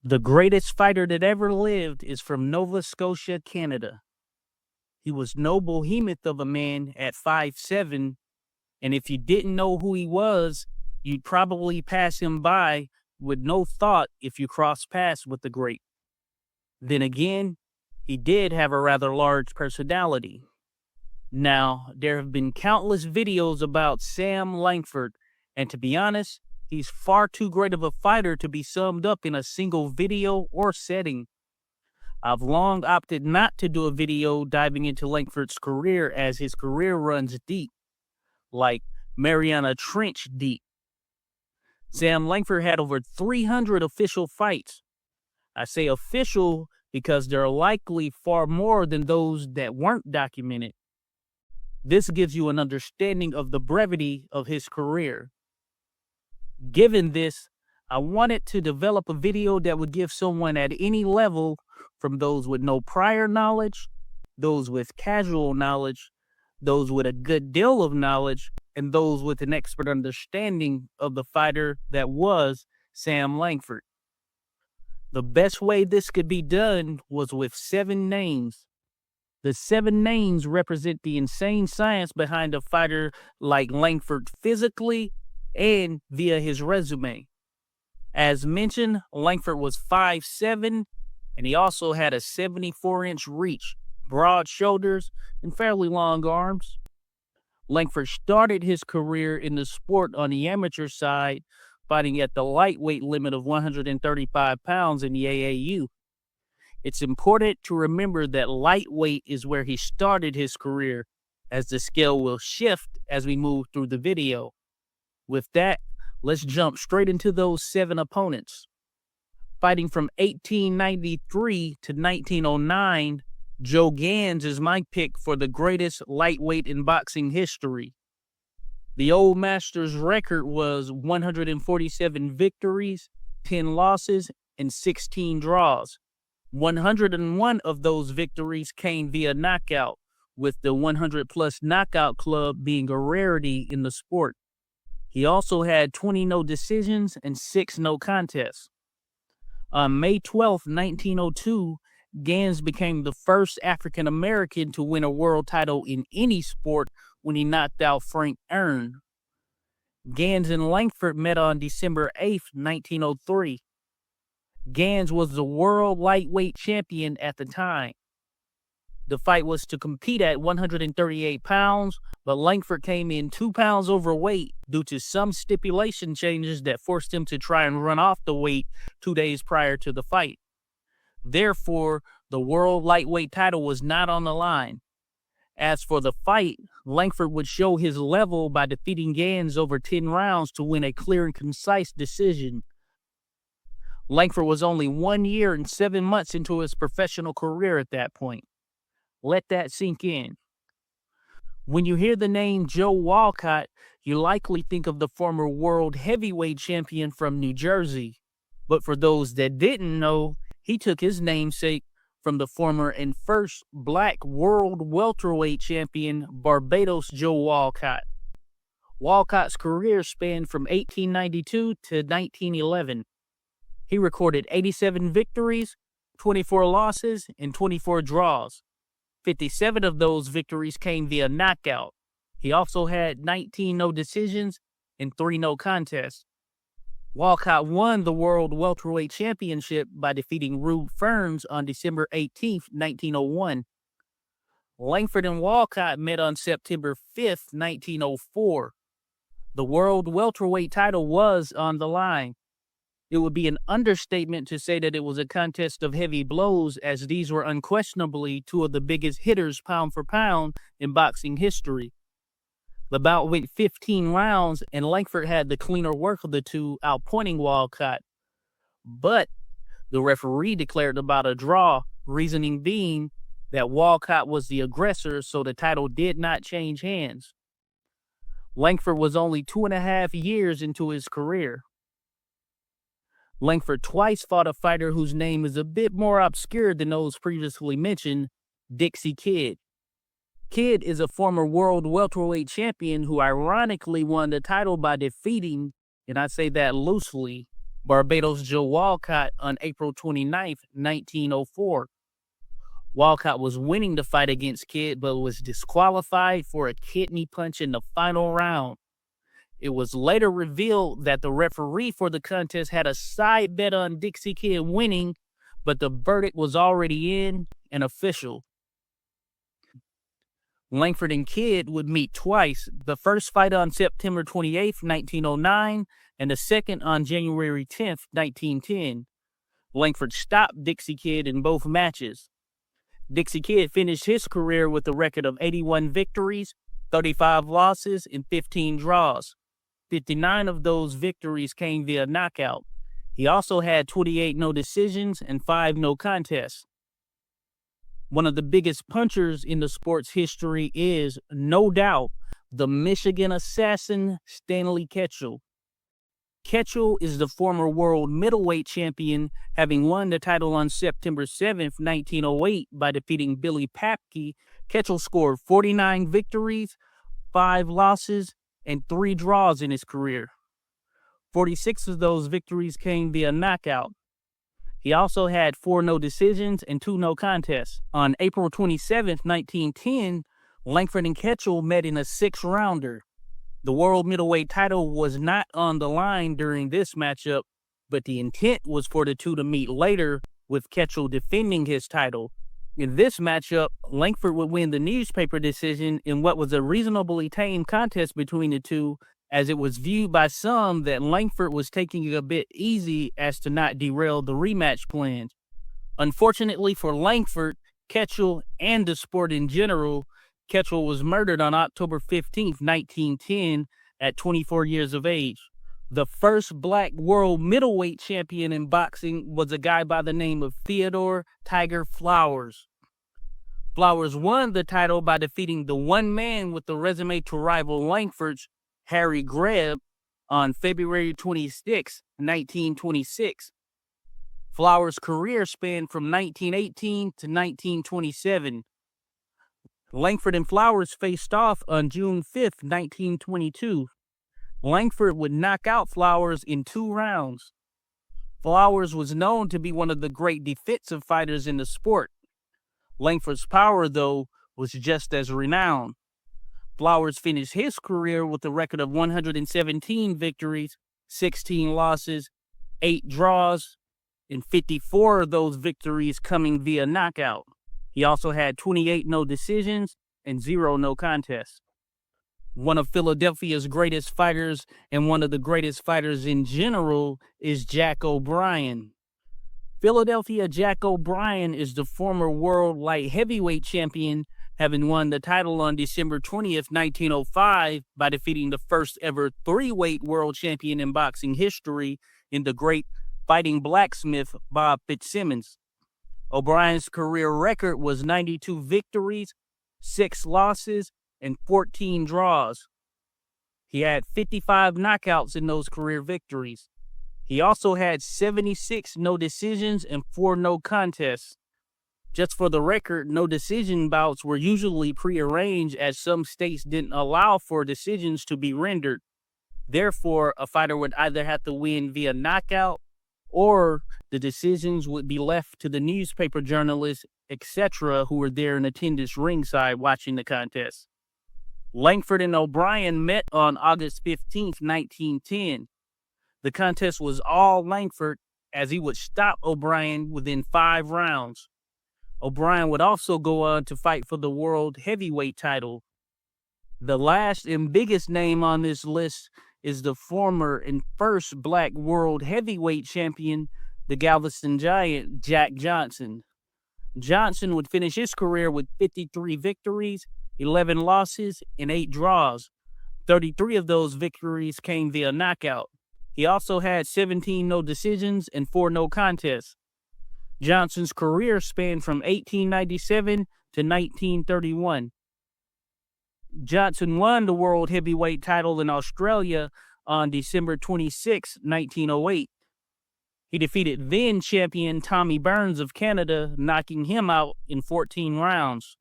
The greatest fighter that ever lived is from Nova Scotia, Canada. He was no behemoth of a man at 5'7", and if you didn't know who he was, you'd probably pass him by with no thought if you crossed paths with the great. Then again, he did have a rather large personality. Now, there have been countless videos about Sam Langford, and to be honest, he's far too great of a fighter to be summed up in a single video or setting. I've long opted not to do a video diving into Langford's career, as his career runs deep, like Mariana Trench deep. Sam Langford had over 300 official fights. I say official because there are likely far more than those that weren't documented. This gives you an understanding of the brevity of his career. Given this, I wanted to develop a video that would give someone at any level, from those with no prior knowledge, those with casual knowledge, those with a good deal of knowledge, and those with an expert understanding of the fighter that was Sam Langford. The best way this could be done was with 7 names. The 7 names represent the insane science behind a fighter like Langford physically and via his resume. As mentioned, Langford was 5'7", and he also had a 74-inch reach, broad shoulders, and fairly long arms. Langford started his career in the sport on the amateur side, fighting at the lightweight limit of 135 pounds in the AAU. It's important to remember that lightweight is where he started his career, as the scale will shift as we move through the video. With that, let's jump straight into those 7 opponents. Fighting from 1893 to 1909, Joe Gans is my pick for the greatest lightweight in boxing history. The old master's record was 147 victories, 10 losses, and 16 draws. 101 of those victories came via knockout, with the 100-plus knockout club being a rarity in the sport. He also had 20 no decisions and 6 no contests. On May 12, 1902, Gans became the first African American to win a world title in any sport when he knocked out Frank Ern. Gans and Langford met on December 8, 1903. Gans was the world lightweight champion at the time. The fight was to compete at 138 pounds, but Langford came in 2 pounds overweight due to some stipulation changes that forced him to try and run off the weight 2 days prior to the fight. Therefore, the world lightweight title was not on the line. As for the fight, Langford would show his level by defeating Gans over 10 rounds to win a clear and concise decision. Langford was only 1 year and 7 months into his professional career at that point. Let that sink in. When you hear the name Joe Walcott, you likely think of the former world heavyweight champion from New Jersey. But for those that didn't know, he took his namesake from the former and first black world welterweight champion, Barbados Joe Walcott. Walcott's career spanned from 1892 to 1911. He recorded 87 victories, 24 losses, and 24 draws. 57 of those victories came via knockout. He also had 19 no decisions and 3 no contests. Walcott won the World Welterweight Championship by defeating Rube Ferns on December 18, 1901. Langford and Walcott met on September 5, 1904. The World Welterweight title was on the line. It would be an understatement to say that it was a contest of heavy blows, as these were unquestionably 2 of the biggest hitters pound for pound in boxing history. The bout went 15 rounds, and Langford had the cleaner work of the 2, outpointing Walcott. But the referee declared the bout a draw, reasoning being that Walcott was the aggressor, so the title did not change hands. Langford was only 2.5 years into his career. Langford twice fought a fighter whose name is a bit more obscure than those previously mentioned, Dixie Kid. Kid is a former world welterweight champion who ironically won the title by defeating, and I say that loosely, Barbados' Joe Walcott on April 29th, 1904. Walcott was winning the fight against Kidd, but was disqualified for a kidney punch in the final round. It was later revealed that the referee for the contest had a side bet on Dixie Kid winning, but the verdict was already in and official. Langford and Kidd would meet twice, the first fight on September 28th, 1909, and the second on January 10th, 1910. Langford stopped Dixie Kid in both matches. Dixie Kid finished his career with a record of 81 victories, 35 losses, and 15 draws. 59 of those victories came via knockout. He also had 28 no decisions and 5 no contests. One of the biggest punchers in the sport's history is, no doubt, the Michigan assassin Stanley Ketchel. Ketchel is the former world middleweight champion, having won the title on September 7th, 1908 by defeating Billy Papke. Ketchel scored 49 victories, 5 losses, and 3 draws in his career. 46 of those victories came via knockout. He also had 4 no decisions and 2 no contests. On April 27, 1910, Langford and Ketchel met in a 6-rounder. The world middleweight title was not on the line during this matchup, but the intent was for the two to meet later, with Ketchel defending his title. In this matchup, Langford would win the newspaper decision in what was a reasonably tame contest between the two, as it was viewed by some that Langford was taking it a bit easy as to not derail the rematch plans. Unfortunately for Langford, Ketchel, and the sport in general, Ketchel was murdered on October 15, 1910, at 24 years of age. The first black world middleweight champion in boxing was a guy by the name of Theodore Tiger Flowers. Flowers won the title by defeating the one man with the resume to rival Langford's, Harry Greb, on February 26, 1926. Flowers' career spanned from 1918 to 1927. Langford and Flowers faced off on June 5, 1922. Langford would knock out Flowers in 2 rounds. Flowers was known to be one of the great defensive fighters in the sport. Langford's power, though, was just as renowned. Flowers finished his career with a record of 117 victories, 16 losses, 8 draws, and 54 of those victories coming via knockout. He also had 28 no decisions and 0 no contests. One of Philadelphia's greatest fighters and one of the greatest fighters in general is Jack O'Brien. Philadelphia Jack O'Brien is the former world light heavyweight champion, having won the title on December 20th, 1905 by defeating the first ever 3-weight world champion in boxing history in the great fighting blacksmith Bob Fitzsimmons. O'Brien's career record was 92 victories, 6 losses, and 14 draws. He had 55 knockouts in those career victories. He also had 76 no decisions and 4 no contests. Just for the record, no decision bouts were usually prearranged, as some states didn't allow for decisions to be rendered. Therefore, a fighter would either have to win via knockout, or the decisions would be left to the newspaper journalists, etc., who were there in attendance ringside watching the contest. Langford and O'Brien met on August 15, 1910. The contest was all Langford, as he would stop O'Brien within 5 rounds. O'Brien would also go on to fight for the world heavyweight title. The last and biggest name on this list is the former and first black world heavyweight champion, the Galveston Giant, Jack Johnson. Johnson would finish his career with 53 victories, 11 losses, and 8 draws. 33 of those victories came via knockout. He also had 17 no decisions and 4 no contests. Johnson's career spanned from 1897 to 1931. Johnson won the world heavyweight title in Australia on December 26, 1908. He defeated then-champion Tommy Burns of Canada, knocking him out in 14 rounds.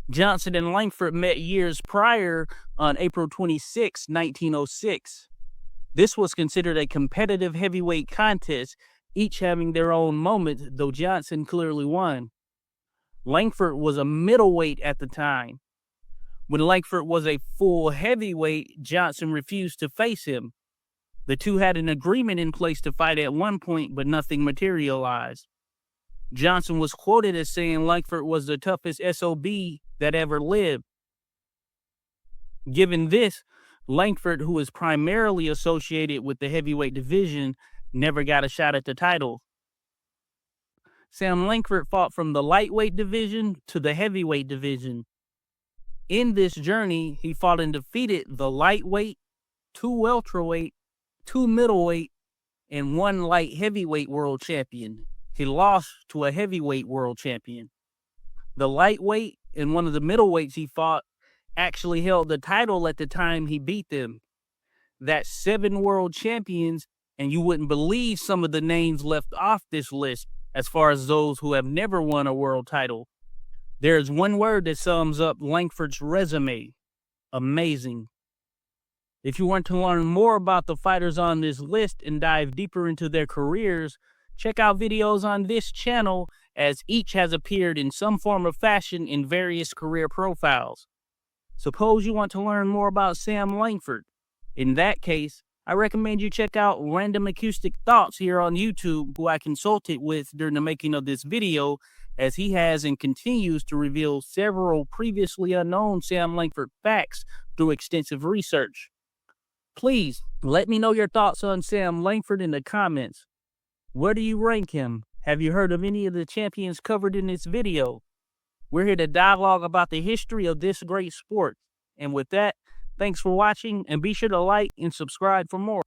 Johnson and Langford met years prior on April 26, 1906. This was considered a competitive heavyweight contest, each having their own moment, though Johnson clearly won. Langford was a middleweight at the time. When Langford was a full heavyweight, Johnson refused to face him. The two had an agreement in place to fight at one point, but nothing materialized. Johnson was quoted as saying Langford was the toughest SOB that ever lived. Given this, Langford, who is primarily associated with the heavyweight division, never got a shot at the title. Sam Langford fought from the lightweight division to the heavyweight division. In this journey, he fought and defeated the lightweight, 2 welterweight, 2 middleweight, and 1 light heavyweight world champion. He lost to a heavyweight world champion. The lightweight and one of the middleweights he fought actually held the title at the time he beat them. That's 7 world champions, and you wouldn't believe some of the names left off this list as far as those who have never won a world title. There's one word that sums up Langford's resume: amazing. If you want to learn more about the fighters on this list and dive deeper into their careers, check out videos on this channel, as each has appeared in some form or fashion in various career profiles. Suppose you want to learn more about Sam Langford. In that case, I recommend you check out Random Acoustic Thoughts here on YouTube, who I consulted with during the making of this video, as he has and continues to reveal several previously unknown Sam Langford facts through extensive research. Please let me know your thoughts on Sam Langford in the comments. Where do you rank him? Have you heard of any of the champions covered in this video? We're here to dialogue about the history of this great sport. And with that, thanks for watching, and be sure to like and subscribe for more.